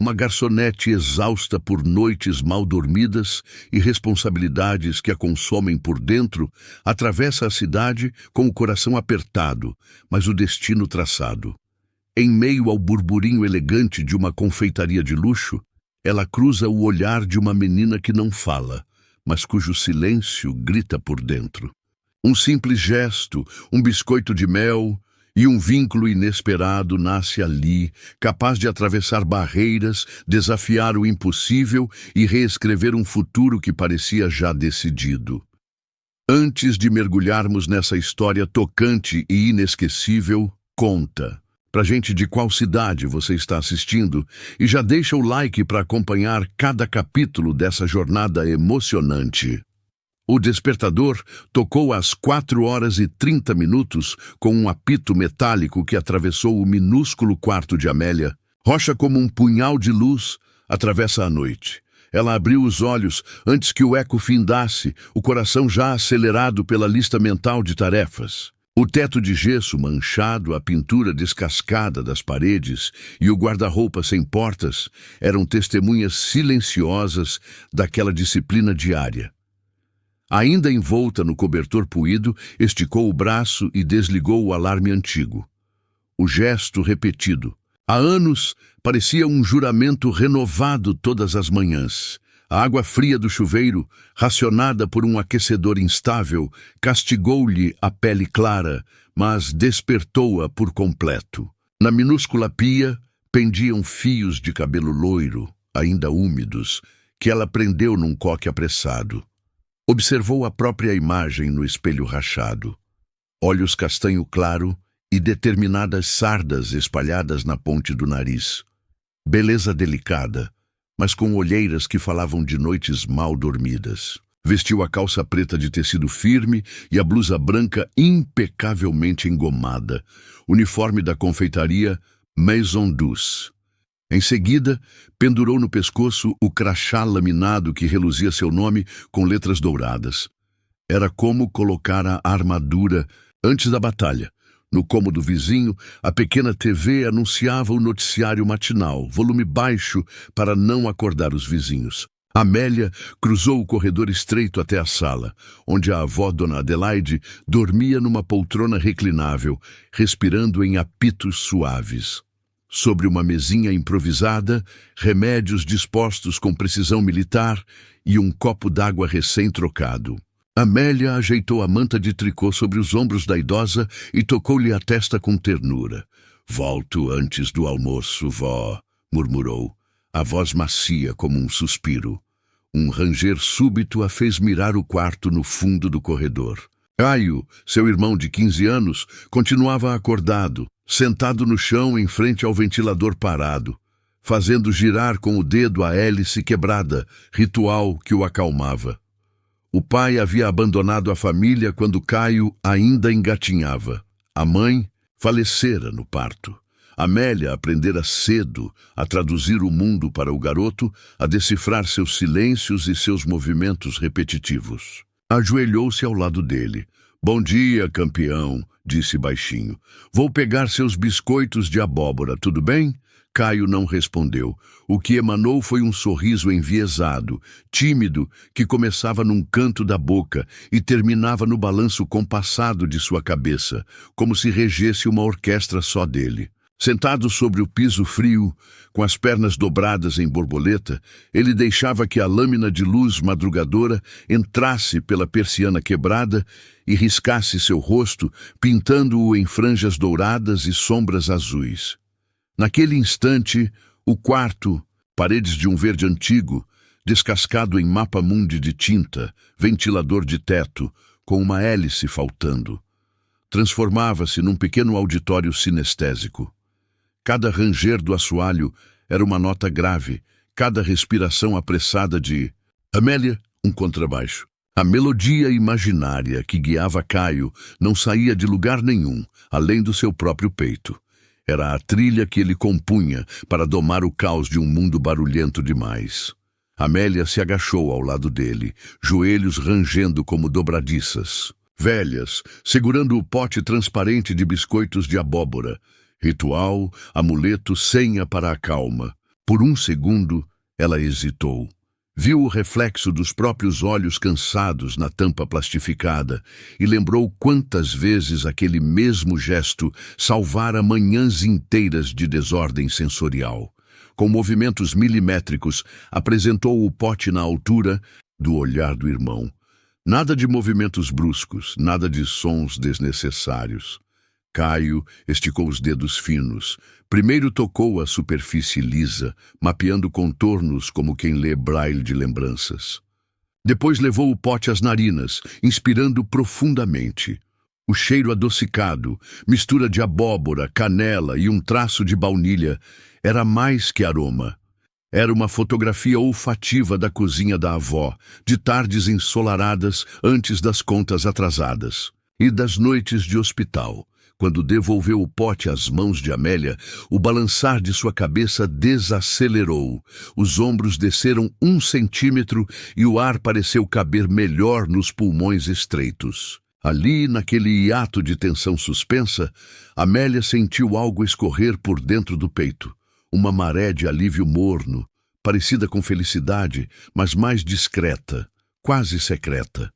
Uma garçonete exausta por noites mal dormidas e responsabilidades que a consomem por dentro, atravessa a cidade com o coração apertado, mas o destino traçado. Em meio ao burburinho elegante de uma confeitaria de luxo, ela cruza o olhar de uma menina que não fala, mas cujo silêncio grita por dentro. Um simples gesto, um biscoito de mel e um vínculo inesperado nasce ali, capaz de atravessar barreiras, desafiar o impossível e reescrever um futuro que parecia já decidido. Antes de mergulharmos nessa história tocante e inesquecível, conta pra gente de qual cidade você está assistindo e já deixa o like para acompanhar cada capítulo dessa jornada emocionante. O despertador tocou às 4h30 com um apito metálico que atravessou o minúsculo quarto de Amélia. Rocha como um punhal de luz atravessa a noite. Ela abriu os olhos antes que o eco findasse, o coração já acelerado pela lista mental de tarefas. O teto de gesso manchado, a pintura descascada das paredes e o guarda-roupa sem portas eram testemunhas silenciosas daquela disciplina diária. Ainda envolta no cobertor puído, esticou o braço e desligou o alarme antigo. O gesto repetido. Há anos, parecia um juramento renovado todas as manhãs. A água fria do chuveiro, racionada por um aquecedor instável, castigou-lhe a pele clara, mas despertou-a por completo. Na minúscula pia, pendiam fios de cabelo loiro, ainda úmidos, que ela prendeu num coque apressado. Observou a própria imagem no espelho rachado. Olhos castanho claro e determinadas sardas espalhadas na ponte do nariz. Beleza delicada, mas com olheiras que falavam de noites mal dormidas. Vestiu a calça preta de tecido firme e a blusa branca impecavelmente engomada, uniforme da confeitaria Maison Douce. Em seguida, pendurou no pescoço o crachá laminado que reluzia seu nome com letras douradas. Era como colocar a armadura antes da batalha. No cômodo vizinho, a pequena TV anunciava o noticiário matinal, volume baixo para não acordar os vizinhos. Amélia cruzou o corredor estreito até a sala, onde a avó Dona Adelaide dormia numa poltrona reclinável, respirando em apitos suaves. Sobre uma mesinha improvisada, remédios dispostos com precisão militar e um copo d'água recém-trocado. Amélia ajeitou a manta de tricô sobre os ombros da idosa e tocou-lhe a testa com ternura. "Volto antes do almoço, vó", murmurou, a voz macia como um suspiro. Um ranger súbito a fez mirar o quarto no fundo do corredor. Caio, seu irmão de 15 anos, continuava acordado, sentado no chão em frente ao ventilador parado, fazendo girar com o dedo a hélice quebrada, ritual que o acalmava. O pai havia abandonado a família quando Caio ainda engatinhava. A mãe falecera no parto. Amélia aprendera cedo a traduzir o mundo para o garoto, a decifrar seus silêncios e seus movimentos repetitivos. Ajoelhou-se ao lado dele. "Bom dia, campeão", disse baixinho. "Vou pegar seus biscoitos de abóbora, tudo bem?" Caio não respondeu. O que emanou foi um sorriso enviesado, tímido, que começava num canto da boca e terminava no balanço compassado de sua cabeça, como se regesse uma orquestra só dele. Sentado sobre o piso frio, com as pernas dobradas em borboleta, ele deixava que a lâmina de luz madrugadora entrasse pela persiana quebrada e riscasse seu rosto, pintando-o em franjas douradas e sombras azuis. Naquele instante, o quarto, paredes de um verde antigo, descascado em mapa-mundi de tinta, ventilador de teto, com uma hélice faltando, transformava-se num pequeno auditório sinestésico. Cada ranger do assoalho era uma nota grave, cada respiração apressada de Amélia, um contrabaixo. A melodia imaginária que guiava Caio não saía de lugar nenhum, além do seu próprio peito. Era a trilha que ele compunha para domar o caos de um mundo barulhento demais. Amélia se agachou ao lado dele, joelhos rangendo como dobradiças. Velhas, segurando o pote transparente de biscoitos de abóbora. Ritual, amuleto, senha para a calma. Por um segundo, ela hesitou. Viu o reflexo dos próprios olhos cansados na tampa plastificada e lembrou quantas vezes aquele mesmo gesto salvara manhãs inteiras de desordem sensorial. Com movimentos milimétricos, apresentou o pote na altura do olhar do irmão. Nada de movimentos bruscos, nada de sons desnecessários. Caio esticou os dedos finos. Primeiro tocou a superfície lisa, mapeando contornos como quem lê braille de lembranças. Depois levou o pote às narinas, inspirando profundamente. O cheiro adocicado, mistura de abóbora, canela e um traço de baunilha, era mais que aroma. Era uma fotografia olfativa da cozinha da avó, de tardes ensolaradas antes das contas atrasadas, e das noites de hospital. Quando devolveu o pote às mãos de Amélia, o balançar de sua cabeça desacelerou. Os ombros desceram 1 centímetro e o ar pareceu caber melhor nos pulmões estreitos. Ali, naquele hiato de tensão suspensa, Amélia sentiu algo escorrer por dentro do peito. Uma maré de alívio morno, parecida com felicidade, mas mais discreta, quase secreta.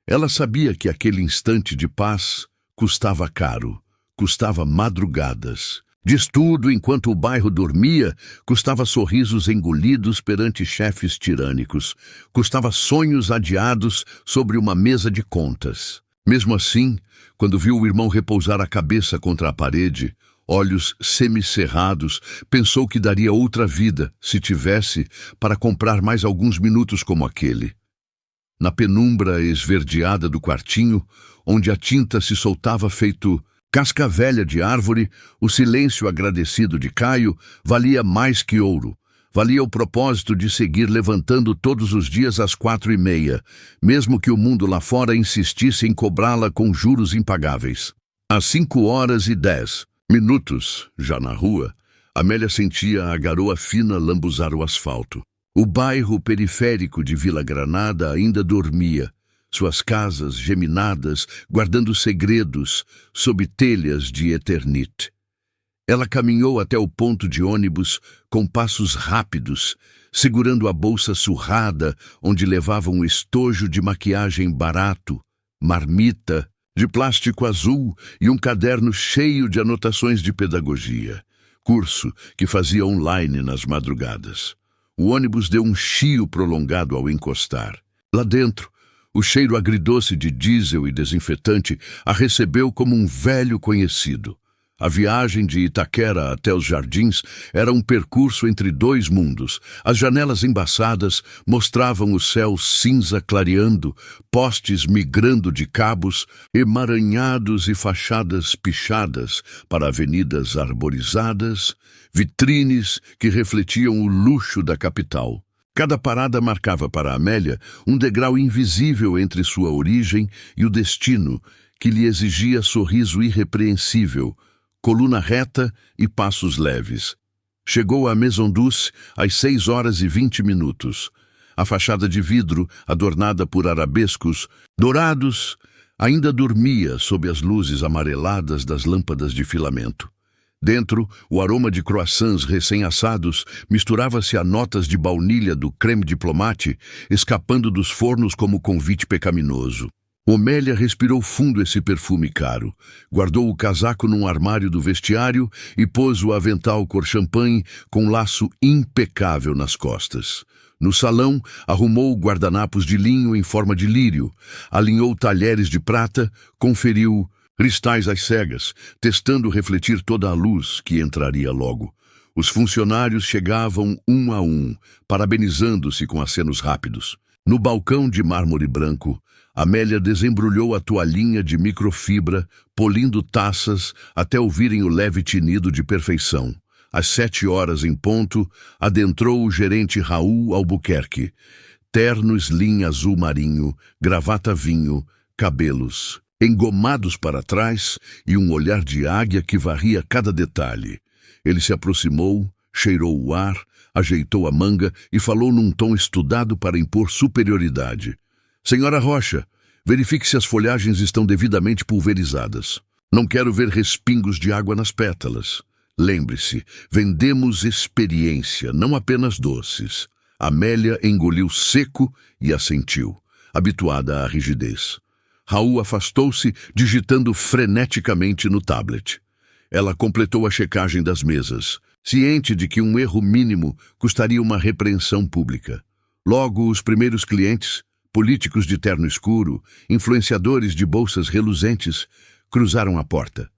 Ela sabia que aquele instante de paz custava caro, custava madrugadas. De estudo enquanto o bairro dormia, custava sorrisos engolidos perante chefes tirânicos, custava sonhos adiados sobre uma mesa de contas. Mesmo assim, quando viu o irmão repousar a cabeça contra a parede, olhos semicerrados, pensou que daria outra vida, se tivesse, para comprar mais alguns minutos como aquele. Na penumbra esverdeada do quartinho, onde a tinta se soltava feito casca velha de árvore, o silêncio agradecido de Caio valia mais que ouro. Valia o propósito de seguir levantando todos os dias às 4h30, mesmo que o mundo lá fora insistisse em cobrá-la com juros impagáveis. Às 5h10, já na rua, Amélia sentia a garoa fina lambuzar o asfalto. O bairro periférico de Vila Granada ainda dormia, suas casas geminadas, guardando segredos sob telhas de eternite. Ela caminhou até o ponto de ônibus com passos rápidos, segurando a bolsa surrada onde levava um estojo de maquiagem barato, marmita, de plástico azul e um caderno cheio de anotações de pedagogia, curso que fazia online nas madrugadas. O ônibus deu um chio prolongado ao encostar. Lá dentro, o cheiro agridoce de diesel e desinfetante a recebeu como um velho conhecido. A viagem de Itaquera até os Jardins era um percurso entre dois mundos. As janelas embaçadas mostravam o céu cinza clareando, postes migrando de cabos, emaranhados e fachadas pichadas para avenidas arborizadas, vitrines que refletiam o luxo da capital. Cada parada marcava para Amélia um degrau invisível entre sua origem e o destino, que lhe exigia sorriso irrepreensível, coluna reta e passos leves. Chegou à Maison Douce às 6h20. A fachada de vidro, adornada por arabescos dourados, ainda dormia sob as luzes amareladas das lâmpadas de filamento. Dentro, o aroma de croissants recém-assados misturava-se a notas de baunilha do creme diplomate, escapando dos fornos como convite pecaminoso. Amélia respirou fundo esse perfume caro, guardou o casaco num armário do vestiário e pôs o avental cor champanhe com um laço impecável nas costas. No salão, arrumou guardanapos de linho em forma de lírio, alinhou talheres de prata, conferiu cristais às cegas, testando refletir toda a luz que entraria logo. Os funcionários chegavam um a um, parabenizando-se com acenos rápidos. No balcão de mármore branco, Amélia desembrulhou a toalhinha de microfibra, polindo taças até ouvirem o leve tinido de perfeição. Às 7h em ponto, adentrou o gerente Raul Albuquerque. Terno slim azul marinho, gravata vinho, cabelos engomados para trás e um olhar de águia que varria cada detalhe. Ele se aproximou, cheirou o ar, ajeitou a manga e falou num tom estudado para impor superioridade. Senhora Rocha, verifique se as folhagens estão devidamente pulverizadas. Não quero ver respingos de água nas pétalas. Lembre-se, vendemos experiência, não apenas doces. Amélia engoliu seco e assentiu, habituada à rigidez. Raul afastou-se, digitando freneticamente no tablet. Ela completou a checagem das mesas, ciente de que um erro mínimo custaria uma repreensão pública. Logo, os primeiros clientes, políticos de terno escuro, influenciadores de bolsas reluzentes, cruzaram a porta.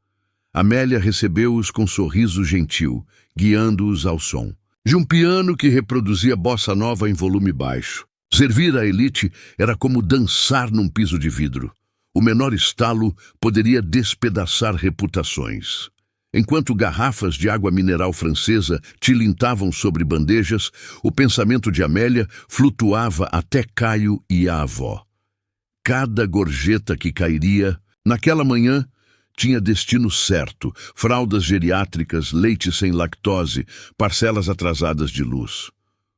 Amélia recebeu-os com sorriso gentil, guiando-os ao som de um piano que reproduzia bossa nova em volume baixo. Servir a elite era como dançar num piso de vidro. O menor estalo poderia despedaçar reputações. Enquanto garrafas de água mineral francesa tilintavam sobre bandejas, o pensamento de Amélia flutuava até Caio e a avó. Cada gorjeta que cairia, naquela manhã, tinha destino certo: fraldas geriátricas, leite sem lactose, parcelas atrasadas de luz.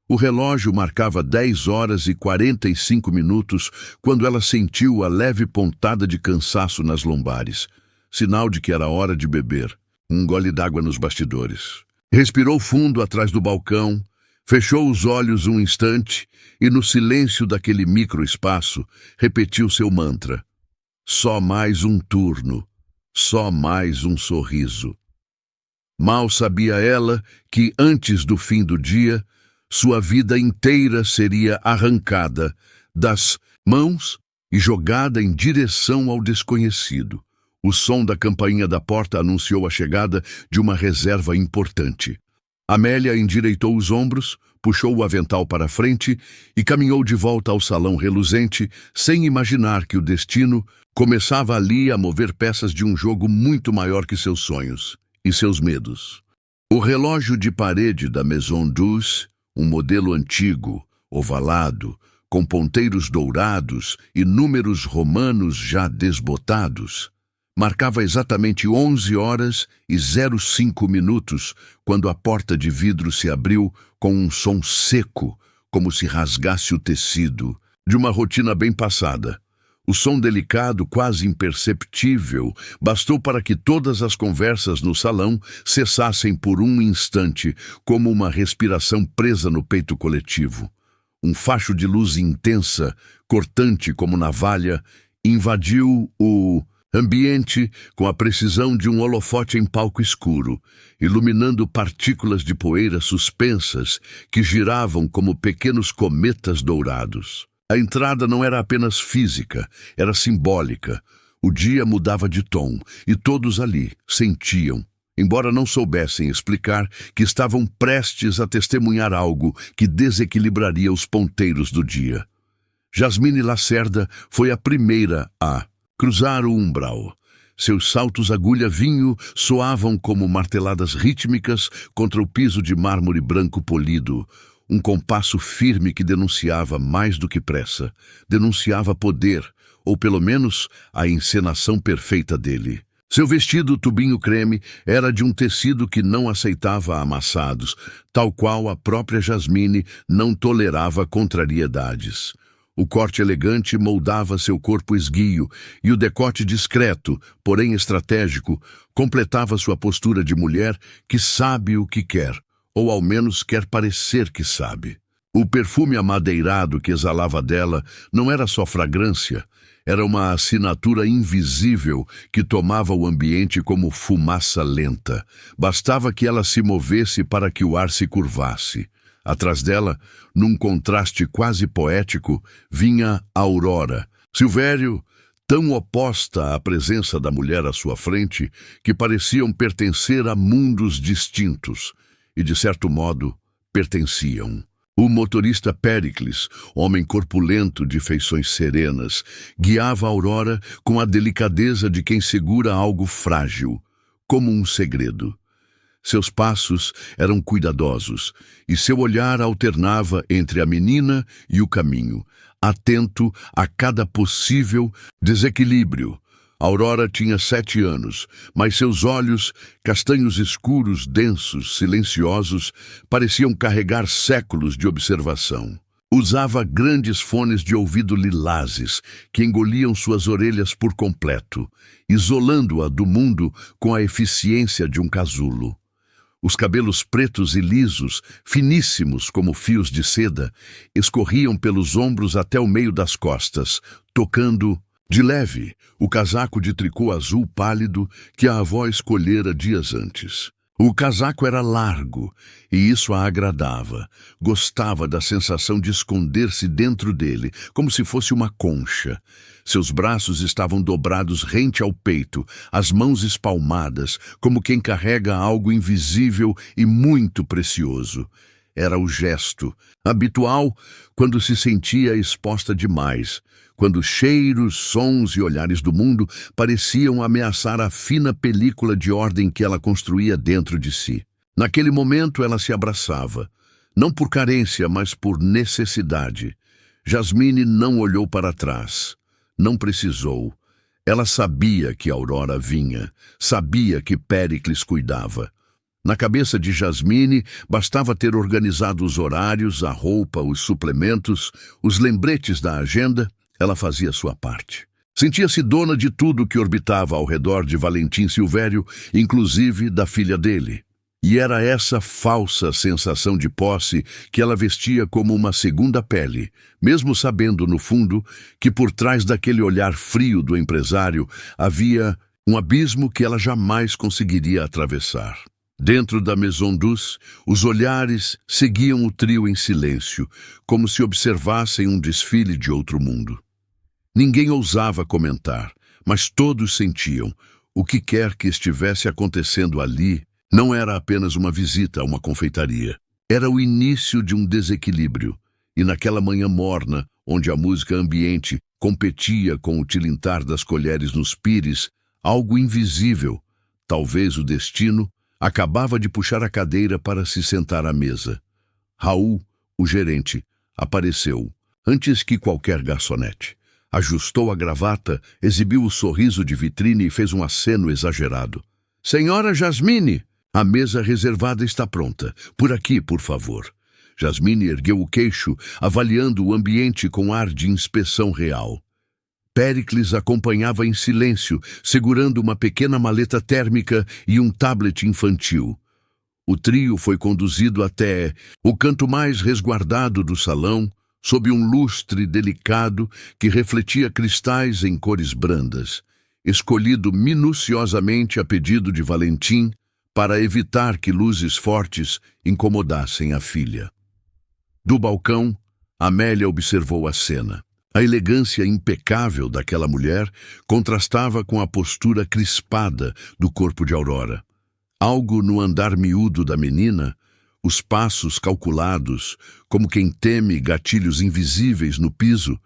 O relógio marcava 10h45 quando ela sentiu a leve pontada de cansaço nas lombares, sinal de que era hora de beber. Um gole d'água nos bastidores. Respirou fundo atrás do balcão, fechou os olhos um instante e, no silêncio daquele microespaço, repetiu seu mantra. Só mais um turno, só mais um sorriso. Mal sabia ela que, antes do fim do dia, sua vida inteira seria arrancada das mãos e jogada em direção ao desconhecido. O som da campainha da porta anunciou a chegada de uma reserva importante. Amélia endireitou os ombros, puxou o avental para a frente e caminhou de volta ao salão reluzente, sem imaginar que o destino começava ali a mover peças de um jogo muito maior que seus sonhos e seus medos. O relógio de parede da Maison Douce, um modelo antigo, ovalado, com ponteiros dourados e números romanos já desbotados, marcava exatamente 11h05 quando a porta de vidro se abriu com um som seco, como se rasgasse o tecido, de uma rotina bem passada. O som delicado, quase imperceptível, bastou para que todas as conversas no salão cessassem por um instante, como uma respiração presa no peito coletivo. Um facho de luz intensa, cortante como navalha, invadiu o ambiente com a precisão de um holofote em palco escuro, iluminando partículas de poeira suspensas que giravam como pequenos cometas dourados. A entrada não era apenas física, era simbólica. O dia mudava de tom e todos ali sentiam, embora não soubessem explicar, que estavam prestes a testemunhar algo que desequilibraria os ponteiros do dia. Jasmine Lacerda foi a primeira a cruzar o umbral. Seus saltos agulha-vinho soavam como marteladas rítmicas contra o piso de mármore branco polido, um compasso firme que denunciava mais do que pressa, denunciava poder, ou pelo menos a encenação perfeita dele. Seu vestido tubinho creme era de um tecido que não aceitava amassados, tal qual a própria Jasmine não tolerava contrariedades. O corte elegante moldava seu corpo esguio e o decote discreto, porém estratégico, completava sua postura de mulher que sabe o que quer, ou ao menos quer parecer que sabe. O perfume amadeirado que exalava dela não era só fragrância, era uma assinatura invisível que tomava o ambiente como fumaça lenta. Bastava que ela se movesse para que o ar se curvasse. Atrás dela, num contraste quase poético, vinha Aurora, Silvério, tão oposta à presença da mulher à sua frente, que pareciam pertencer a mundos distintos, e, de certo modo, pertenciam. O motorista Péricles, homem corpulento de feições serenas, guiava Aurora com a delicadeza de quem segura algo frágil, como um segredo. Seus passos eram cuidadosos, e seu olhar alternava entre a menina e o caminho, atento a cada possível desequilíbrio. Aurora tinha 7 anos, mas seus olhos, castanhos escuros, densos, silenciosos, pareciam carregar séculos de observação. Usava grandes fones de ouvido lilazes que engoliam suas orelhas por completo, isolando-a do mundo com a eficiência de um casulo. Os cabelos pretos e lisos, finíssimos como fios de seda, escorriam pelos ombros até o meio das costas, tocando, de leve, o casaco de tricô azul pálido que a avó escolhera dias antes. O casaco era largo, e isso a agradava. Gostava da sensação de esconder-se dentro dele, como se fosse uma concha. Seus braços estavam dobrados rente ao peito, as mãos espalmadas, como quem carrega algo invisível e muito precioso. Era o gesto, habitual quando se sentia exposta demais, quando cheiros, sons e olhares do mundo pareciam ameaçar a fina película de ordem que ela construía dentro de si. Naquele momento ela se abraçava, não por carência, mas por necessidade. Jasmine não olhou para trás, não precisou. Ela sabia que Aurora vinha, sabia que Péricles cuidava. Na cabeça de Jasmine, bastava ter organizado os horários, a roupa, os suplementos, os lembretes da agenda. Ela fazia sua parte. Sentia-se dona de tudo que orbitava ao redor de Valentim Silvério, inclusive da filha dele. E era essa falsa sensação de posse que ela vestia como uma segunda pele, mesmo sabendo, no fundo, que por trás daquele olhar frio do empresário havia um abismo que ela jamais conseguiria atravessar. Dentro da Maison Douce, os olhares seguiam o trio em silêncio, como se observassem um desfile de outro mundo. Ninguém ousava comentar, mas todos sentiam. O que quer que estivesse acontecendo ali não era apenas uma visita a uma confeitaria. Era o início de um desequilíbrio, e naquela manhã morna, onde a música ambiente competia com o tilintar das colheres nos pires, algo invisível, talvez o destino, acabava de puxar a cadeira para se sentar à mesa. Raul, o gerente, apareceu, antes que qualquer garçonete. Ajustou a gravata, exibiu o sorriso de vitrine e fez um aceno exagerado. Senhora Jasmine, a mesa reservada está pronta. Por aqui, por favor. Jasmine ergueu o queixo, avaliando o ambiente com ar de inspeção real. Péricles acompanhava em silêncio, segurando uma pequena maleta térmica e um tablet infantil. O trio foi conduzido até o canto mais resguardado do salão, sob um lustre delicado que refletia cristais em cores brandas, escolhido minuciosamente a pedido de Valentim para evitar que luzes fortes incomodassem a filha. Do balcão, Amélia observou a cena. A elegância impecável daquela mulher contrastava com a postura crispada do corpo de Aurora. Algo no andar miúdo da menina, os passos calculados, como quem teme gatilhos invisíveis no piso,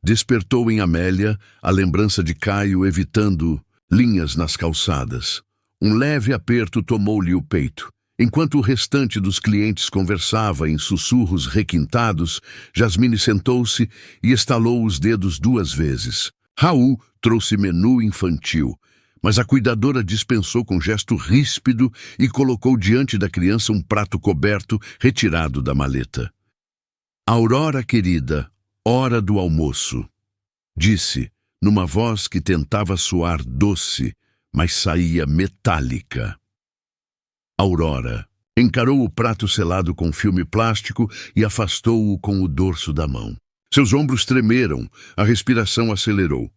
despertou em Amélia a lembrança de Caio evitando linhas nas calçadas. Um leve aperto tomou-lhe o peito. Enquanto o restante dos clientes conversava em sussurros requintados, Jasmine sentou-se e estalou os dedos 2 vezes. Raul trouxe menu infantil, mas a cuidadora dispensou com gesto ríspido e colocou diante da criança um prato coberto retirado da maleta. Aurora, querida, hora do almoço, disse, numa voz que tentava soar doce, mas saía metálica. Aurora encarou o prato selado com filme plástico e afastou-o com o dorso da mão. Seus ombros tremeram, a respiração acelerou.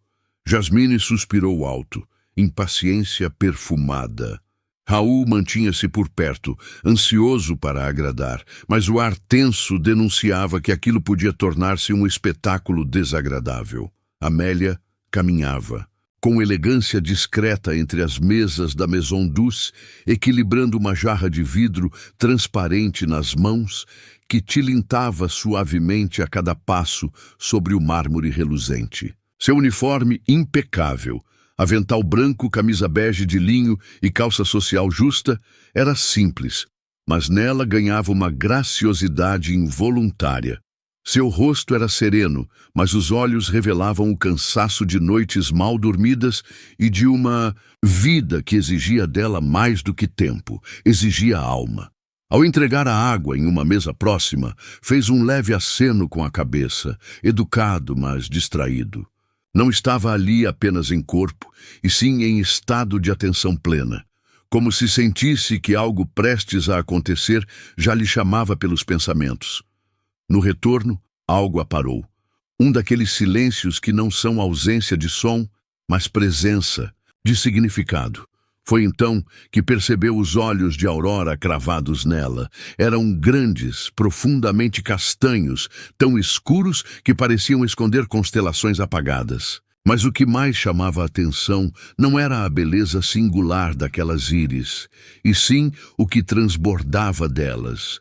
Jasmine suspirou alto, impaciência perfumada. Raul mantinha-se por perto, ansioso para agradar, mas o ar tenso denunciava que aquilo podia tornar-se um espetáculo desagradável. Amélia caminhava, com elegância discreta entre as mesas da Maison Douce, equilibrando uma jarra de vidro transparente nas mãos, que tilintava suavemente a cada passo sobre o mármore reluzente. Seu uniforme impecável, avental branco, camisa bege de linho e calça social justa, era simples, mas nela ganhava uma graciosidade involuntária. Seu rosto era sereno, mas os olhos revelavam o cansaço de noites mal dormidas e de uma vida que exigia dela mais do que tempo, exigia alma. Ao entregar a água em uma mesa próxima, fez um leve aceno com a cabeça, educado, mas distraído. Não estava ali apenas em corpo, e sim em estado de atenção plena. Como se sentisse que algo prestes a acontecer já lhe chamava pelos pensamentos. No retorno, algo a parou. Um daqueles silêncios que não são ausência de som, mas presença, de significado. Foi então que percebeu os olhos de Aurora cravados nela. Eram grandes, profundamente castanhos, tão escuros que pareciam esconder constelações apagadas. Mas o que mais chamava a atenção não era a beleza singular daquelas íris, e sim o que transbordava delas.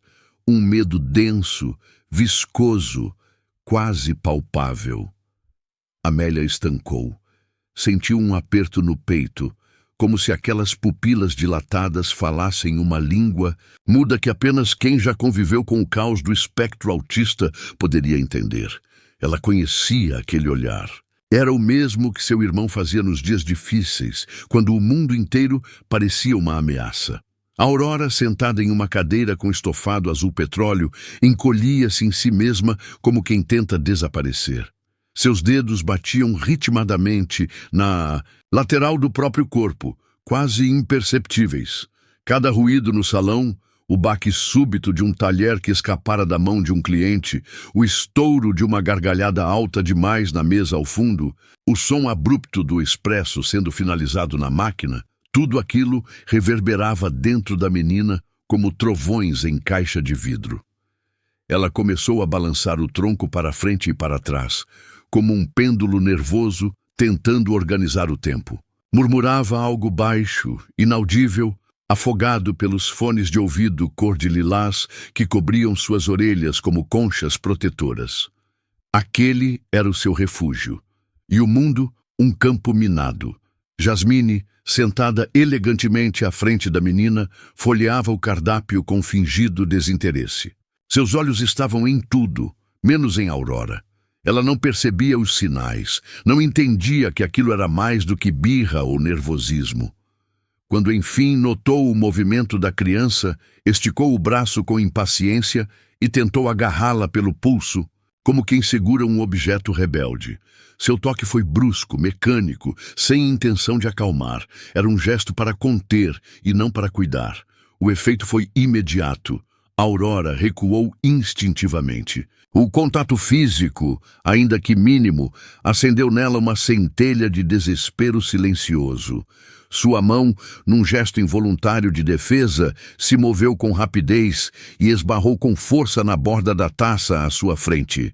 Um medo denso, viscoso, quase palpável. Amélia estancou. Sentiu um aperto no peito, como se aquelas pupilas dilatadas falassem uma língua muda que apenas quem já conviveu com o caos do espectro autista poderia entender. Ela conhecia aquele olhar. Era o mesmo que seu irmão fazia nos dias difíceis, quando o mundo inteiro parecia uma ameaça. Aurora, sentada em uma cadeira com estofado azul petróleo, encolhia-se em si mesma como quem tenta desaparecer. Seus dedos batiam ritmadamente na lateral do próprio corpo, quase imperceptíveis. Cada ruído no salão, o baque súbito de um talher que escapara da mão de um cliente, o estouro de uma gargalhada alta demais na mesa ao fundo, o som abrupto do expresso sendo finalizado na máquina, tudo aquilo reverberava dentro da menina como trovões em caixa de vidro. Ela começou a balançar o tronco para frente e para trás, como um pêndulo nervoso tentando organizar o tempo. Murmurava algo baixo, inaudível, afogado pelos fones de ouvido cor de lilás que cobriam suas orelhas como conchas protetoras. Aquele era o seu refúgio, e o mundo um campo minado. Jasmine, sentada elegantemente à frente da menina, folheava o cardápio com fingido desinteresse. Seus olhos estavam em tudo, menos em Aurora. Ela não percebia os sinais, não entendia que aquilo era mais do que birra ou nervosismo. Quando enfim notou o movimento da criança, esticou o braço com impaciência e tentou agarrá-la pelo pulso, como quem segura um objeto rebelde. Seu toque foi brusco, mecânico, sem intenção de acalmar. Era um gesto para conter e não para cuidar. O efeito foi imediato. Aurora recuou instintivamente. O contato físico, ainda que mínimo, acendeu nela uma centelha de desespero silencioso. Sua mão, num gesto involuntário de defesa, se moveu com rapidez e esbarrou com força na borda da taça à sua frente.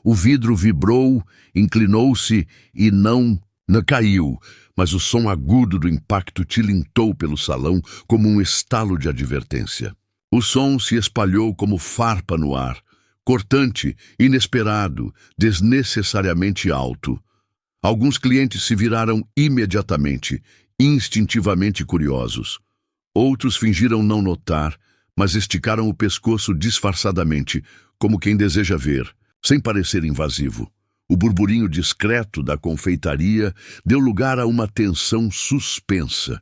O vidro vibrou, inclinou-se e não caiu, mas o som agudo do impacto tilintou pelo salão como um estalo de advertência. O som se espalhou como farpa no ar, cortante, inesperado, desnecessariamente alto. Alguns clientes se viraram imediatamente, instintivamente curiosos. Outros fingiram não notar, mas esticaram o pescoço disfarçadamente, como quem deseja ver, sem parecer invasivo. O burburinho discreto da confeitaria deu lugar a uma tensão suspensa.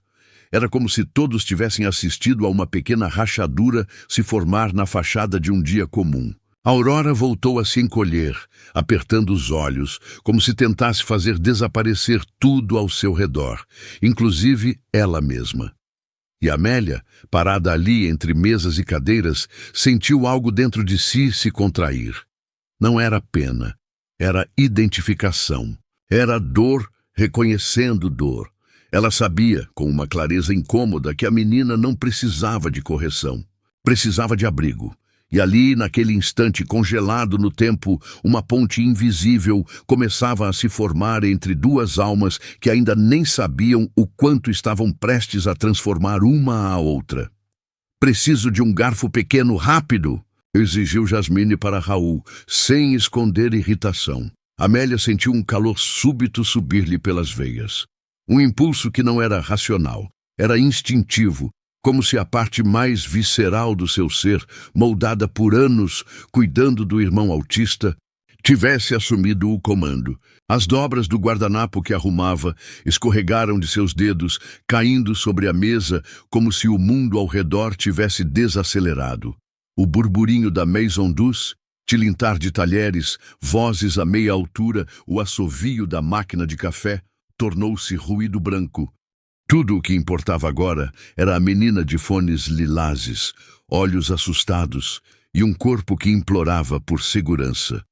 Era como se todos tivessem assistido a uma pequena rachadura se formar na fachada de um dia comum. Aurora voltou a se encolher, apertando os olhos, como se tentasse fazer desaparecer tudo ao seu redor, inclusive ela mesma. E Amélia, parada ali entre mesas e cadeiras, sentiu algo dentro de si se contrair. Não era pena, era identificação. Era dor reconhecendo dor. Ela sabia, com uma clareza incômoda, que a menina não precisava de correção. Precisava de abrigo. E ali, naquele instante congelado no tempo, uma ponte invisível começava a se formar entre duas almas que ainda nem sabiam o quanto estavam prestes a transformar uma a outra. "Preciso de um garfo pequeno rápido", exigiu Jasmine para Raul, sem esconder irritação. Amélia sentiu um calor súbito subir-lhe pelas veias. Um impulso que não era racional, era instintivo, como se a parte mais visceral do seu ser, moldada por anos, cuidando do irmão autista, tivesse assumido o comando. As dobras do guardanapo que arrumava escorregaram de seus dedos, caindo sobre a mesa como se o mundo ao redor tivesse desacelerado. O burburinho da Maison Douce, tilintar de talheres, vozes a meia altura, o assovio da máquina de café, tornou-se ruído branco, Tudo o que importava agora era a menina de fones lilazes, olhos assustados e um corpo que implorava por segurança.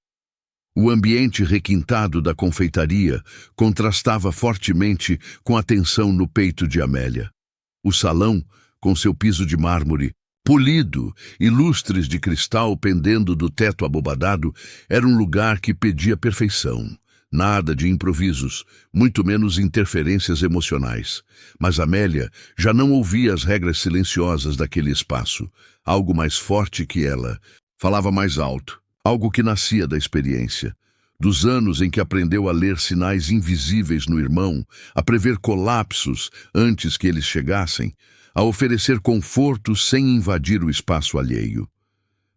O ambiente requintado da confeitaria contrastava fortemente com a tensão no peito de Amélia. O salão, com seu piso de mármore, polido e lustres de cristal pendendo do teto abobadado, era um lugar que pedia perfeição. Nada de improvisos, muito menos interferências emocionais. Mas Amélia já não ouvia as regras silenciosas daquele espaço. Algo mais forte que ela falava mais alto, algo que nascia da experiência. Dos anos em que aprendeu a ler sinais invisíveis no irmão, a prever colapsos antes que eles chegassem, a oferecer conforto sem invadir o espaço alheio.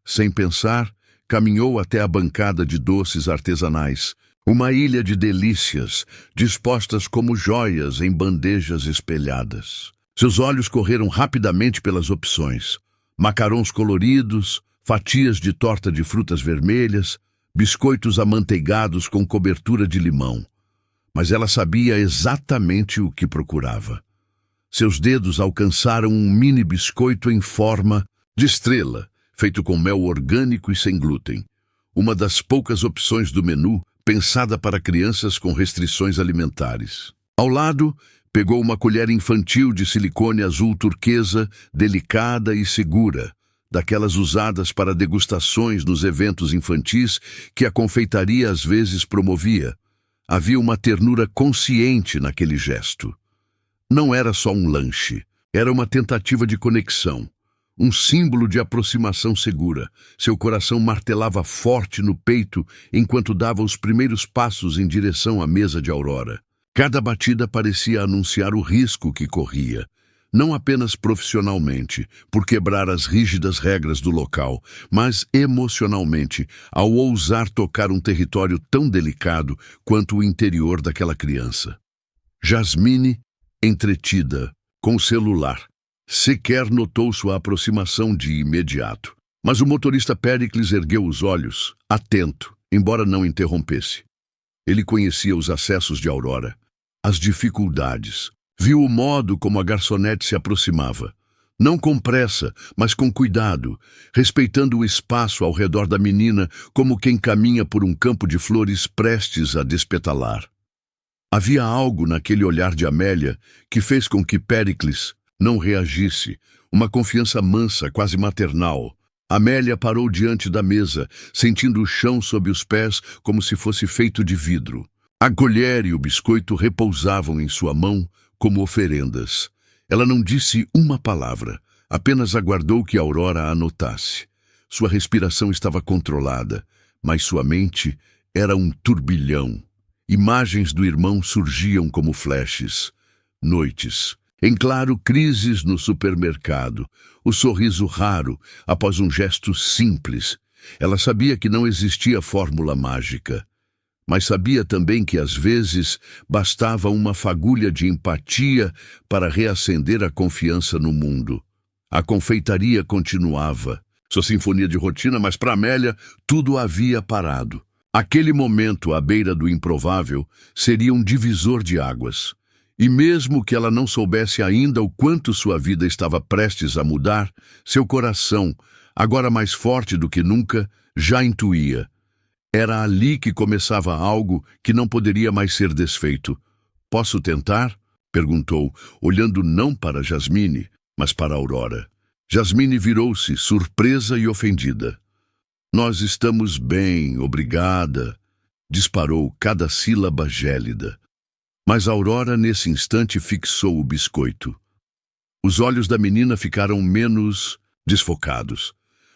Sem pensar, caminhou até a bancada de doces artesanais, uma ilha de delícias, dispostas como joias em bandejas espelhadas. Seus olhos correram rapidamente pelas opções. Macarons coloridos, fatias de torta de frutas vermelhas, biscoitos amanteigados com cobertura de limão. Mas ela sabia exatamente o que procurava. Seus dedos alcançaram um mini biscoito em forma de estrela, feito com mel orgânico e sem glúten. Uma das poucas opções do menu pensada para crianças com restrições alimentares. Ao lado, pegou uma colher infantil de silicone azul turquesa, delicada e segura, daquelas usadas para degustações nos eventos infantis que a confeitaria às vezes promovia. Havia uma ternura consciente naquele gesto. Não era só um lanche, era uma tentativa de conexão. Um símbolo de aproximação segura. Seu coração martelava forte no peito enquanto dava os primeiros passos em direção à mesa de Aurora. Cada batida parecia anunciar o risco que corria, não apenas profissionalmente, por quebrar as rígidas regras do local, mas emocionalmente, ao ousar tocar um território tão delicado quanto o interior daquela criança. Jasmine, entretida, com o celular, sequer notou sua aproximação de imediato. Mas o motorista Péricles ergueu os olhos, atento, embora não interrompesse. Ele conhecia os acessos de Aurora, as dificuldades. Viu o modo como a garçonete se aproximava. Não com pressa, mas com cuidado, respeitando o espaço ao redor da menina como quem caminha por um campo de flores prestes a despetalar. Havia algo naquele olhar de Amélia que fez com que Péricles não reagisse, uma confiança mansa, quase maternal. Amélia parou diante da mesa, sentindo o chão sob os pés como se fosse feito de vidro. A colher e o biscoito repousavam em sua mão como oferendas. Ela não disse uma palavra, apenas aguardou que Aurora a notasse. Sua respiração estava controlada, mas sua mente era um turbilhão. Imagens do irmão surgiam como flashes. Noites. Em claro, crises no supermercado, o sorriso raro após um gesto simples. Ela sabia que não existia fórmula mágica, mas sabia também que às vezes bastava uma fagulha de empatia para reacender a confiança no mundo. A confeitaria continuava, sua sinfonia de rotina, mas para Amélia tudo havia parado. Aquele momento à beira do improvável seria um divisor de águas. E mesmo que ela não soubesse ainda o quanto sua vida estava prestes a mudar, seu coração, agora mais forte do que nunca, já intuía. Era ali que começava algo que não poderia mais ser desfeito. "Posso tentar?" perguntou, olhando não para Jasmine, mas para Aurora. Jasmine virou-se, surpresa e ofendida. "Nós estamos bem, obrigada", disparou cada sílaba gélida. Mas Aurora, nesse instante, fixou o biscoito. Os olhos da menina ficaram menos desfocados.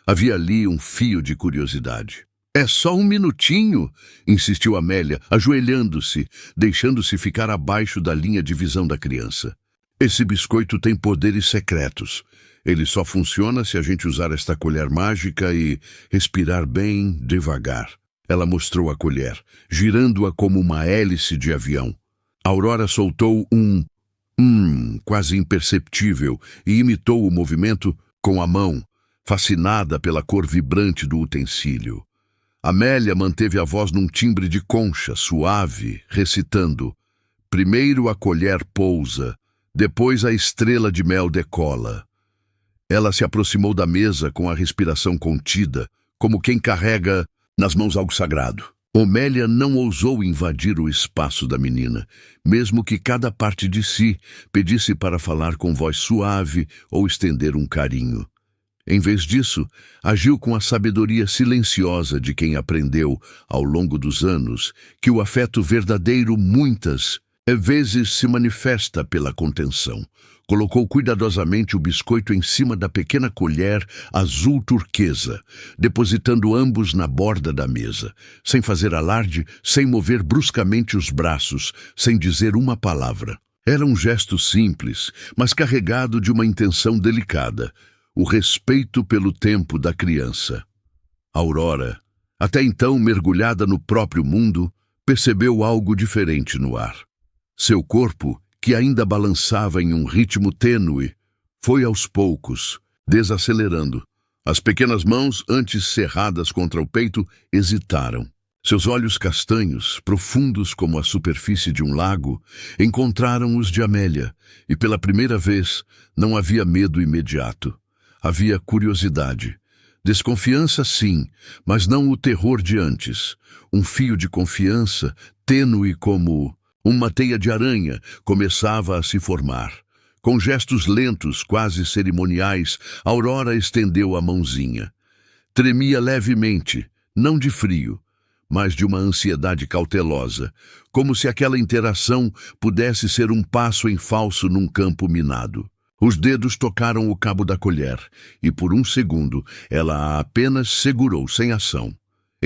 Havia ali um fio de curiosidade. "É só um minutinho", insistiu Amélia, ajoelhando-se, deixando-se ficar abaixo da linha de visão da criança. "Esse biscoito tem poderes secretos. Ele só funciona se a gente usar esta colher mágica e respirar bem devagar." Ela mostrou a colher, girando-a como uma hélice de avião. Aurora soltou um quase imperceptível e imitou o movimento com a mão, fascinada pela cor vibrante do utensílio. Amélia manteve a voz num timbre de concha, suave, recitando: "Primeiro a colher pousa, Depois a estrela de mel decola. Ela se aproximou da mesa com a respiração contida, como quem carrega nas mãos algo sagrado. Omélia não ousou invadir o espaço da menina, mesmo que cada parte de si pedisse para falar com voz suave ou estender um carinho. Em vez disso, agiu com a sabedoria silenciosa de quem aprendeu, ao longo dos anos, que o afeto verdadeiro muitas vezes se manifesta pela contenção. Colocou cuidadosamente o biscoito em cima da pequena colher azul turquesa, depositando ambos na borda da mesa, sem fazer alarde, sem mover bruscamente os braços, sem dizer uma palavra. Era um gesto simples, mas carregado de uma intenção delicada, o respeito pelo tempo da criança. Aurora, até então mergulhada no próprio mundo, percebeu algo diferente no ar. Seu corpo, que ainda balançava em um ritmo tênue, foi aos poucos, desacelerando. As pequenas mãos, antes cerradas contra o peito, hesitaram. Seus olhos castanhos, profundos como a superfície de um lago, encontraram os de Amélia, e pela primeira vez não havia medo imediato. Havia curiosidade. Desconfiança, sim, mas não o terror de antes. Um fio de confiança, tênue como uma teia de aranha, começava a se formar. Com gestos lentos, quase cerimoniais, Aurora estendeu a mãozinha. Tremia levemente, não de frio, mas de uma ansiedade cautelosa, como se aquela interação pudesse ser um passo em falso num campo minado. Os dedos tocaram o cabo da colher, e por um segundo ela a apenas segurou sem ação.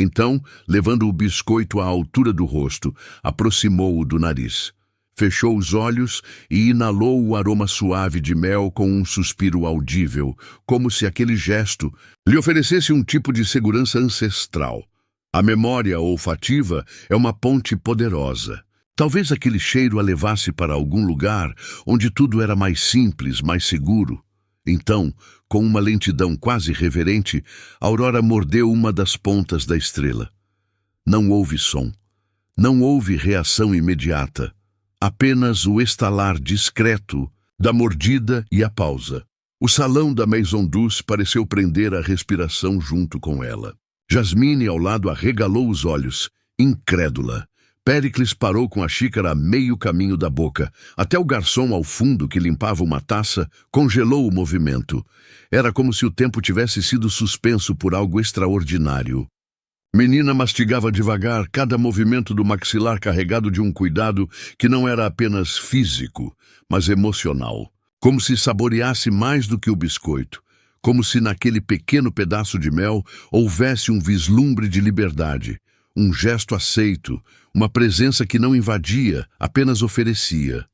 Então, levando o biscoito à altura do rosto, aproximou-o do nariz. Fechou os olhos e inalou o aroma suave de mel com um suspiro audível, como se aquele gesto lhe oferecesse um tipo de segurança ancestral. A memória olfativa é uma ponte poderosa. Talvez aquele cheiro a levasse para algum lugar onde tudo era mais simples, mais seguro. Então, com uma lentidão quase reverente, Aurora mordeu uma das pontas da estrela. Não houve som. Não houve reação imediata. Apenas o estalar discreto da mordida e a pausa. O salão da Maison Douce pareceu prender a respiração junto com ela. Jasmine, ao lado, arregalou os olhos, incrédula. Péricles parou com a xícara a meio caminho da boca. Até o garçom ao fundo, que limpava uma taça, congelou o movimento. Era como se o tempo tivesse sido suspenso por algo extraordinário. Menina mastigava devagar cada movimento do maxilar carregado de um cuidado que não era apenas físico, mas emocional. Como se saboreasse mais do que o biscoito. Como se naquele pequeno pedaço de mel houvesse um vislumbre de liberdade. Um gesto aceito, uma presença que não invadia, apenas oferecia.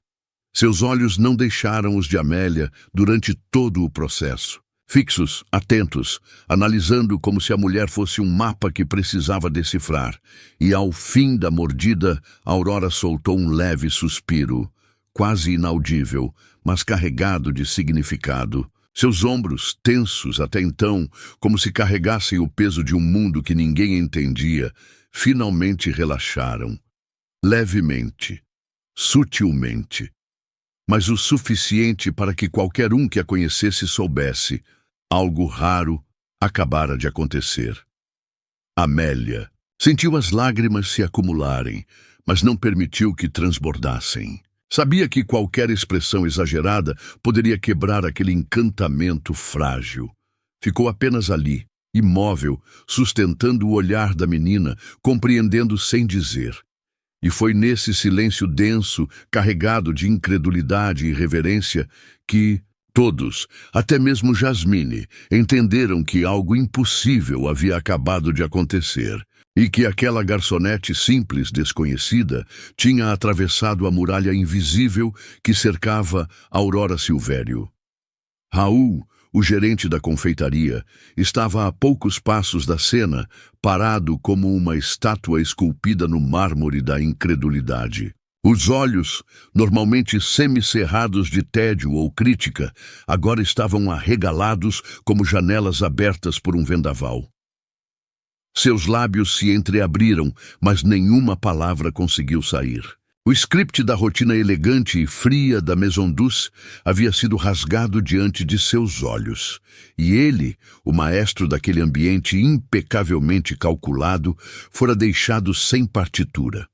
Seus olhos não deixaram os de Amélia durante todo o processo. Fixos, atentos, analisando como se a mulher fosse um mapa que precisava decifrar. E ao fim da mordida, Aurora soltou um leve suspiro, quase inaudível, mas carregado de significado. Seus ombros, tensos até então, como se carregassem o peso de um mundo que ninguém entendia, finalmente relaxaram. Levemente, sutilmente, mas o suficiente para que qualquer um que a conhecesse soubesse. Algo raro acabara de acontecer. Amélia sentiu as lágrimas se acumularem, mas não permitiu que transbordassem. Sabia que qualquer expressão exagerada poderia quebrar aquele encantamento frágil. Ficou apenas ali, imóvel, sustentando o olhar da menina, compreendendo sem dizer. E foi nesse silêncio denso, carregado de incredulidade e reverência, que todos, até mesmo Jasmine, entenderam que algo impossível havia acabado de acontecer e que aquela garçonete simples, desconhecida, tinha atravessado a muralha invisível que cercava Aurora Silvério. Raul, o gerente da confeitaria, estava a poucos passos da cena, parado como uma estátua esculpida no mármore da incredulidade. Os olhos, normalmente semicerrados de tédio ou crítica, agora estavam arregalados como janelas abertas por um vendaval. Seus lábios se entreabriram, mas nenhuma palavra conseguiu sair. O script da rotina elegante e fria da Maison Douce havia sido rasgado diante de seus olhos, e ele, o maestro daquele ambiente impecavelmente calculado, fora deixado sem partitura.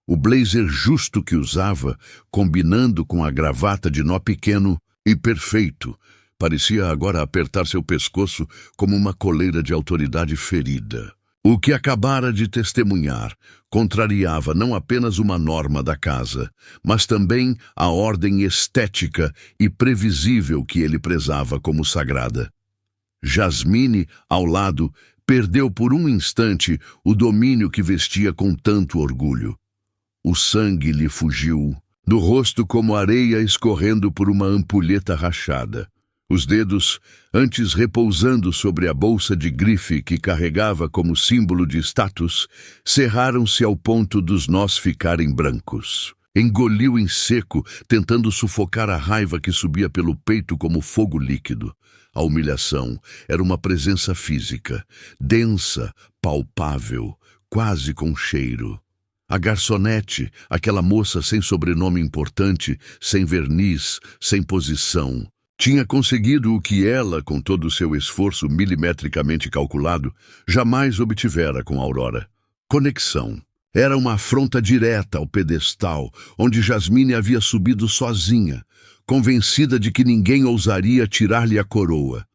O blazer justo que usava, combinando com a gravata de nó pequeno e perfeito, parecia agora apertar seu pescoço como uma coleira de autoridade ferida. O que acabara de testemunhar contrariava não apenas uma norma da casa, mas também a ordem estética e previsível que ele prezava como sagrada. Jasmine, ao lado, perdeu por um instante o domínio que vestia com tanto orgulho. O sangue lhe fugiu do rosto como areia escorrendo por uma ampulheta rachada. Os dedos, antes repousando sobre a bolsa de grife que carregava como símbolo de status, cerraram-se ao ponto dos nós ficarem brancos. Engoliu em seco, tentando sufocar a raiva que subia pelo peito como fogo líquido. A humilhação era uma presença física, densa, palpável, quase com cheiro. A garçonete, aquela moça sem sobrenome importante, sem verniz, sem posição, tinha conseguido o que ela, com todo o seu esforço milimetricamente calculado, jamais obtivera com Aurora. Conexão. Era uma afronta direta ao pedestal, onde Jasmine havia subido sozinha, convencida de que ninguém ousaria tirar-lhe a coroa.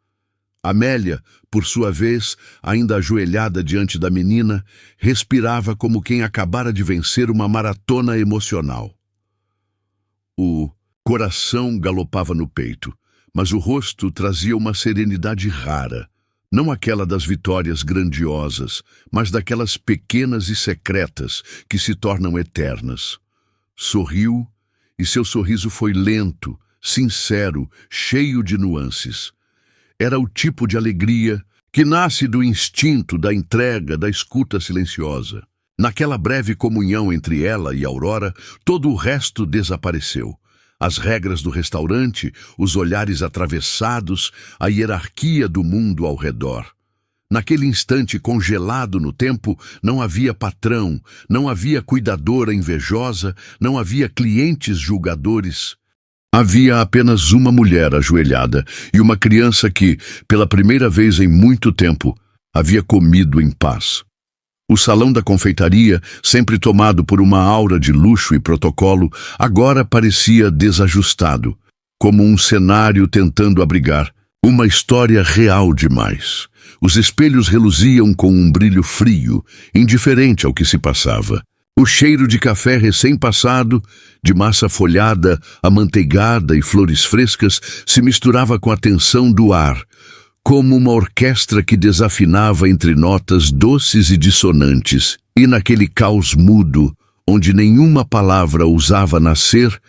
Amélia, por sua vez, ainda ajoelhada diante da menina, respirava como quem acabara de vencer uma maratona emocional. O coração galopava no peito, mas o rosto trazia uma serenidade rara, não aquela das vitórias grandiosas, mas daquelas pequenas e secretas que se tornam eternas. Sorriu, e seu sorriso foi lento, sincero, cheio de nuances. Era o tipo de alegria que nasce do instinto, da entrega, da escuta silenciosa. Naquela breve comunhão entre ela e Aurora, todo o resto desapareceu. As regras do restaurante, os olhares atravessados, a hierarquia do mundo ao redor. Naquele instante congelado no tempo, não havia patrão, não havia cuidadora invejosa, não havia clientes julgadores. Havia apenas uma mulher ajoelhada e uma criança que, pela primeira vez em muito tempo, havia comido em paz. O salão da confeitaria, sempre tomado por uma aura de luxo e protocolo, agora parecia desajustado, como um cenário tentando abrigar uma história real demais. Os espelhos reluziam com um brilho frio, indiferente ao que se passava. O cheiro de café recém-passado, de massa folhada, amanteigada e flores frescas se misturava com a tensão do ar, como uma orquestra que desafinava entre notas doces e dissonantes, e naquele caos mudo, onde nenhuma palavra ousava nascer,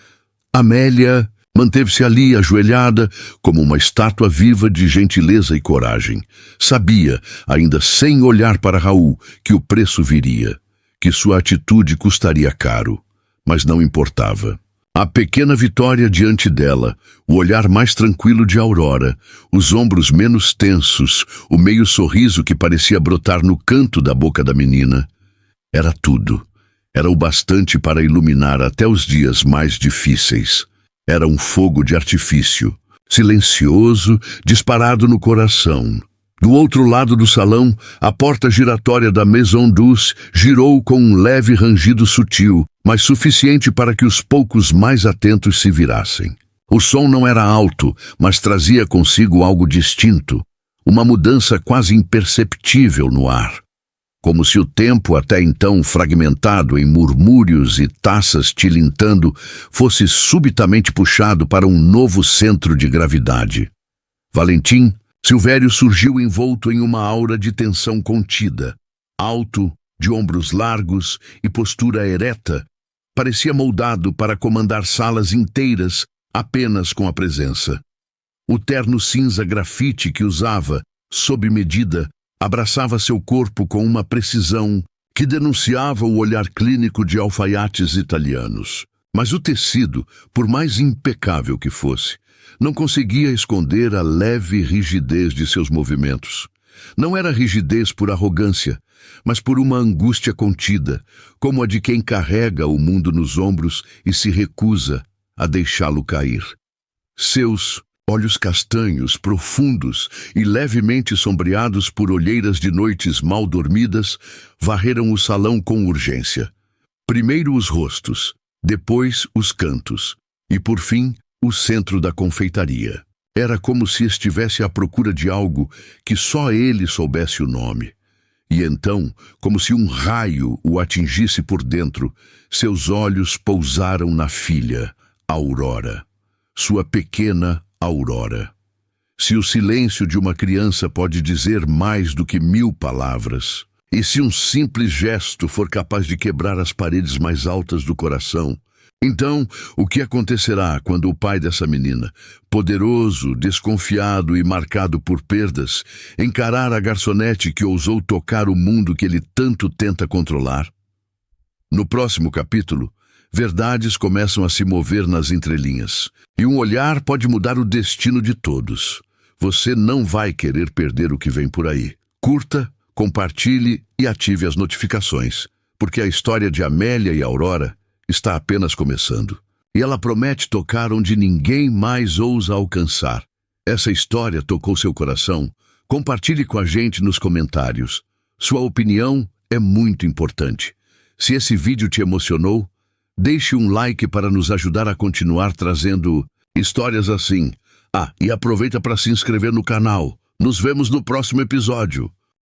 Amélia manteve-se ali ajoelhada como uma estátua viva de gentileza e coragem. Sabia, ainda sem olhar para Raul, que o preço viria, que sua atitude custaria caro, mas não importava. A pequena vitória diante dela, o olhar mais tranquilo de Aurora, os ombros menos tensos, o meio sorriso que parecia brotar no canto da boca da menina. Era tudo. Era o bastante para iluminar até os dias mais difíceis. Era um fogo de artifício, silencioso, disparado no coração. Do outro lado do salão, a porta giratória da Maison Douce girou com um leve rangido sutil, mas suficiente para que os poucos mais atentos se virassem. O som não era alto, mas trazia consigo algo distinto, uma mudança quase imperceptível no ar. Como se o tempo, até então fragmentado em murmúrios e taças tilintando, fosse subitamente puxado para um novo centro de gravidade. Valentim, Silvério, surgiu envolto em uma aura de tensão contida. Alto, de ombros largos e postura ereta, parecia moldado para comandar salas inteiras apenas com a presença. O terno cinza grafite que usava, sob medida, abraçava seu corpo com uma precisão que denunciava o olhar clínico de alfaiates italianos. Mas o tecido, por mais impecável que fosse, não conseguia esconder a leve rigidez de seus movimentos. Não era rigidez por arrogância, mas por uma angústia contida, como a de quem carrega o mundo nos ombros e se recusa a deixá-lo cair. Seus olhos castanhos, profundos e levemente sombreados por olheiras de noites mal dormidas, varreram o salão com urgência. Primeiro os rostos, depois os cantos, e por fim o centro da confeitaria. Era como se estivesse à procura de algo que só ele soubesse o nome. E então, como se um raio o atingisse por dentro, seus olhos pousaram na filha, Aurora. Sua pequena Aurora. Se o silêncio de uma criança pode dizer mais do que 1000 palavras, e se um simples gesto for capaz de quebrar as paredes mais altas do coração, então o que acontecerá quando o pai dessa menina, poderoso, desconfiado e marcado por perdas, encarar a garçonete que ousou tocar o mundo que ele tanto tenta controlar? No próximo capítulo, verdades começam a se mover nas entrelinhas, e um olhar pode mudar o destino de todos. Você não vai querer perder o que vem por aí. Curta, compartilhe e ative as notificações, porque a história de Amélia e Aurora está apenas começando. E ela promete tocar onde ninguém mais ousa alcançar. Essa história tocou seu coração? Compartilhe com a gente nos comentários. Sua opinião é muito importante. Se esse vídeo te emocionou, deixe um like para nos ajudar a continuar trazendo histórias assim. E aproveita para se inscrever no canal. Nos vemos no próximo episódio.